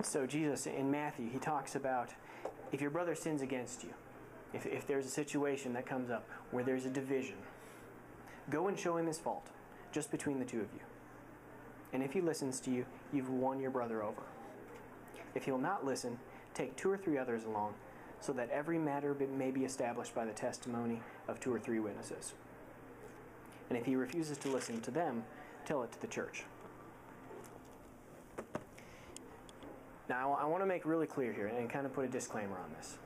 So Jesus, in Matthew, he talks about if your brother sins against you, if there's a situation that comes up where there's a division, go and show him his fault, just between the two of you. And if he listens to you, you've won your brother over. If he'll not listen, take 2 or 3 others along, so that every matter may be established by the testimony of 2 or 3 witnesses. And if he refuses to listen to them, tell it to the church. Now, I want to make really clear here and kind of put a disclaimer on this.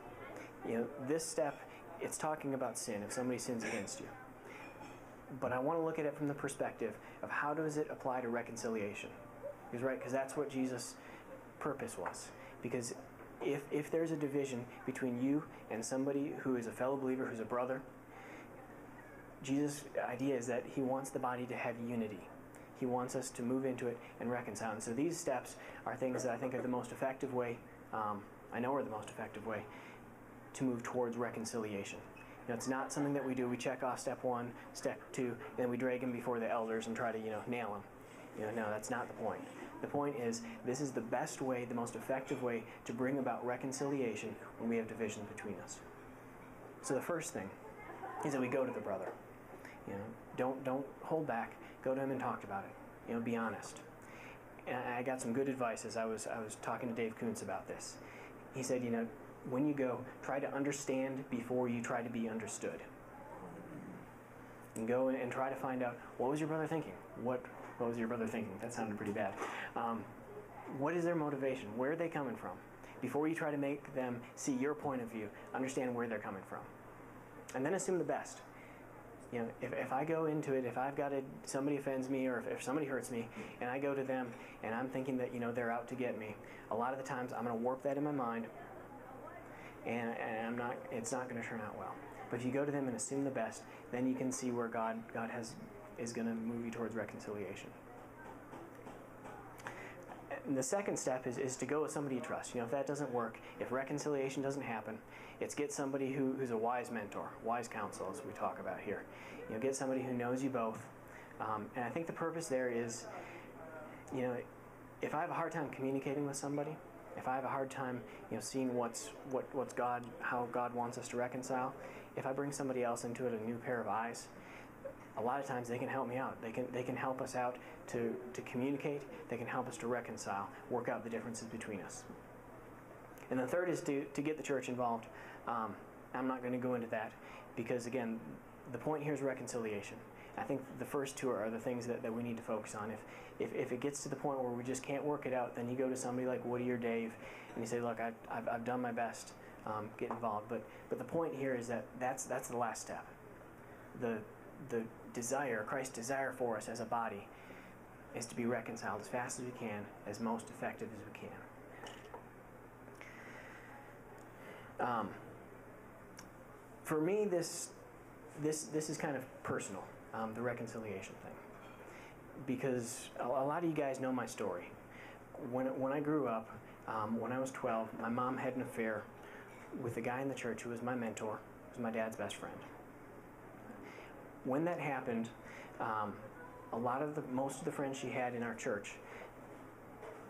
This step, it's talking about sin, if somebody sins against you. But I want to look at it from the perspective of how does it apply to reconciliation. Because that's what Jesus' purpose was. Because if there's a division between you and somebody who is a fellow believer, who's a brother, Jesus' idea is that he wants the body to have unity. He wants us to move into it and reconcile. And so these steps are things that I think are the most effective way, I know are the most effective way, to move towards reconciliation. It's not something that we do. We check off step 1, step 2, and then we drag him before the elders and try to, nail him. No, that's not the point. The point is, this is the best way, the most effective way to bring about reconciliation when we have divisions between us. So the first thing is that we go to the brother. Don't hold back. Go to him and talk about it. Be honest. And I got some good advice as I was talking to Dave Kuntz about this. He said, when you go, try to understand before you try to be understood. And go and try to find out, what was your brother thinking? What was your brother thinking? That sounded pretty bad. What is their motivation? Where are they coming from? Before you try to make them see your point of view, understand where they're coming from. And then assume the best. If I go into it, if I've got somebody offends me, or if somebody hurts me, and I go to them, and I'm thinking that, they're out to get me, a lot of the times I'm going to warp that in my mind, and it's not going to turn out well. But if you go to them and assume the best, then you can see where God is going to move you towards reconciliation. And the second step is to go with somebody you trust. If that doesn't work, if reconciliation doesn't happen, it's get somebody who's a wise mentor, wise counsel, as we talk about here. Get somebody who knows you both. And I think the purpose there is, if I have a hard time communicating with somebody, if I have a hard time, seeing how God wants us to reconcile, if I bring somebody else into it, a new pair of eyes, a lot of times they can help me out. They can help us out to communicate. They can help us to reconcile, work out the differences between us. And the third is to get the church involved. I'm not going to go into that because, again, the point here is reconciliation. I think the first 2 are the things that we need to focus on. If it gets to the point where we just can't work it out, then you go to somebody like Woody or Dave and you say, look, I've done my best, get involved. But the point here is that's the last step. The desire, Christ's desire for us as a body, is to be reconciled as fast as we can, as most effective as we can. For me, this is kind of personal, the reconciliation thing, because a lot of you guys know my story. When I grew up, when I was 12, my mom had an affair with a guy in the church who was my mentor, who was my dad's best friend. When that happened, most of the friends she had in our church,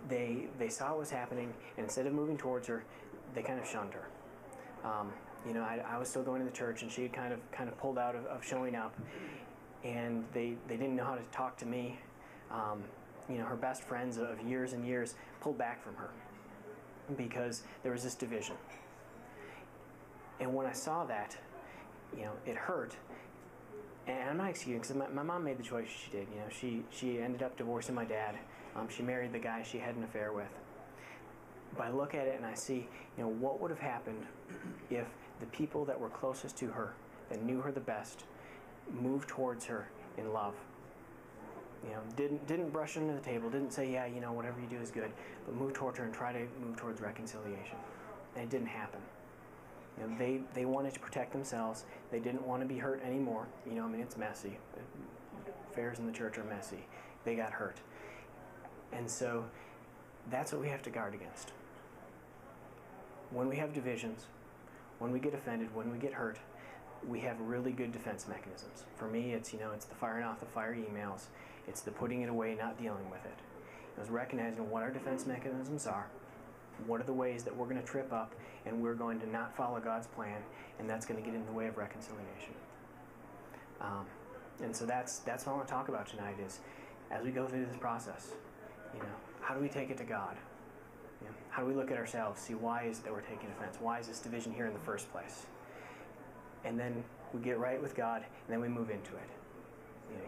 they saw what was happening, and instead of moving towards her, they kind of shunned her. I was still going to the church, and she had kind of pulled out of showing up, and they didn't know how to talk to me. Her best friends of years and years pulled back from her because there was this division. And when I saw that, it hurt. And I'm not excusing, because my mom made the choice she did. She ended up divorcing my dad. She married the guy she had an affair with. But I look at it and I see, what would have happened if the people that were closest to her, that knew her the best, moved towards her in love. Didn't brush her under the table, didn't say, whatever you do is good, but moved towards her and try to move towards reconciliation. And it didn't happen. They wanted to protect themselves. They didn't want to be hurt anymore. It's messy. Affairs in the church are messy. They got hurt. And so that's what we have to guard against. When we have divisions, when we get offended, when we get hurt, we have really good defense mechanisms. For me, it's the firing off the fire emails. It's the putting it away, not dealing with it. It's recognizing what our defense mechanisms are, What are the ways that we're going to trip up and we're going to not follow God's plan, and that's going to get in the way of reconciliation? And so that's what I want to talk about tonight is, as we go through this process, how do we take it to God? How do we look at ourselves, see why is it that we're taking offense? Why is this division here in the first place? And then we get right with God, and then we move into it.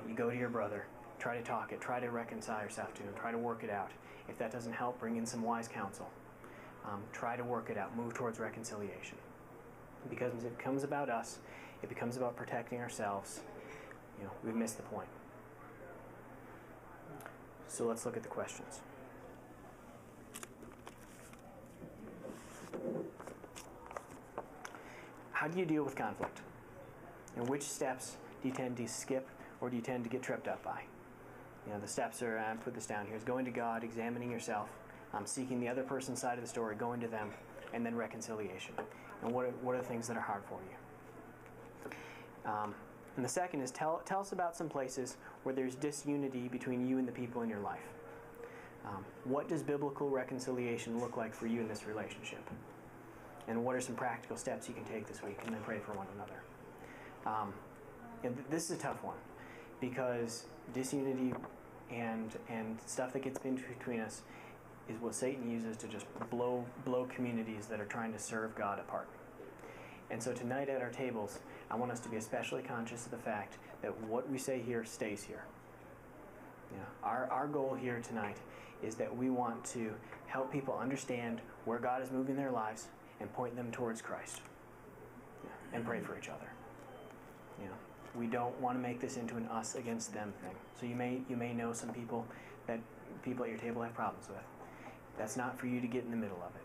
You go to your brother, try to talk it, try to reconcile yourself to him, try to work it out. If that doesn't help, bring in some wise counsel. Try to work it out, move towards reconciliation. Because if it becomes about us, it becomes about protecting ourselves, we've missed the point. So let's look at the questions. How do you deal with conflict? And which steps do you tend to skip, or do you tend to get tripped up by? The steps are, I put this down here, is going to God, examining yourself, seeking the other person's side of the story, going to them, and then reconciliation. And what are the things that are hard for you? And the second is tell us about some places where there's disunity between you and the people in your life. What does biblical reconciliation look like for you in this relationship? And what are some practical steps you can take this week? And then pray for one another. And this is a tough one, because disunity and stuff that gets between us is what Satan uses to just blow communities that are trying to serve God apart. And so tonight at our tables, I want us to be especially conscious of the fact that what we say here stays here. Our goal here tonight is that we want to help people understand where God is moving their lives and point them towards Christ. And pray for each other. We don't want to make this into an us against them thing. So you may know some people that people at your table have problems with. That's not for you to get in the middle of it.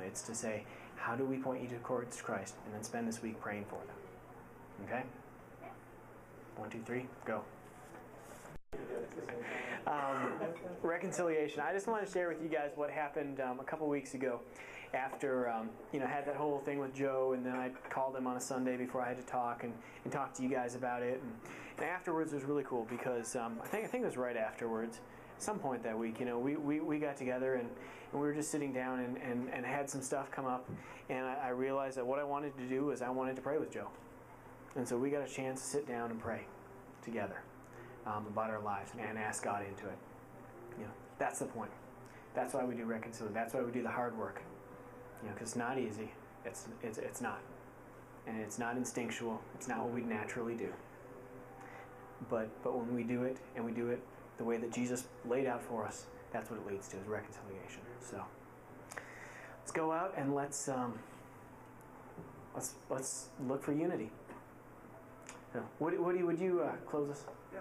It's to say, how do we point you towards Christ, and then spend this week praying for them. Okay? 1, 2, 3, go. Reconciliation. I just want to share with you guys what happened a couple weeks ago after had that whole thing with Joe, and then I called him on a Sunday before I had to talk and talk to you guys about it. And afterwards was really cool, because I think it was right afterwards, some point that week, we got together and we were just sitting down and had some stuff come up, and I realized that what I wanted to do was I wanted to pray with Joe. And so we got a chance to sit down and pray together about our lives and ask God into it. That's the point. That's why we do reconciliation. That's why we do the hard work. Because it's not easy. It's not. And it's not instinctual. It's not what we naturally do. But when we do it, and we do it the way that Jesus laid out for us, that's what it leads to, is reconciliation. So let's go out and let's look for unity. Woody, would you close us? Yeah.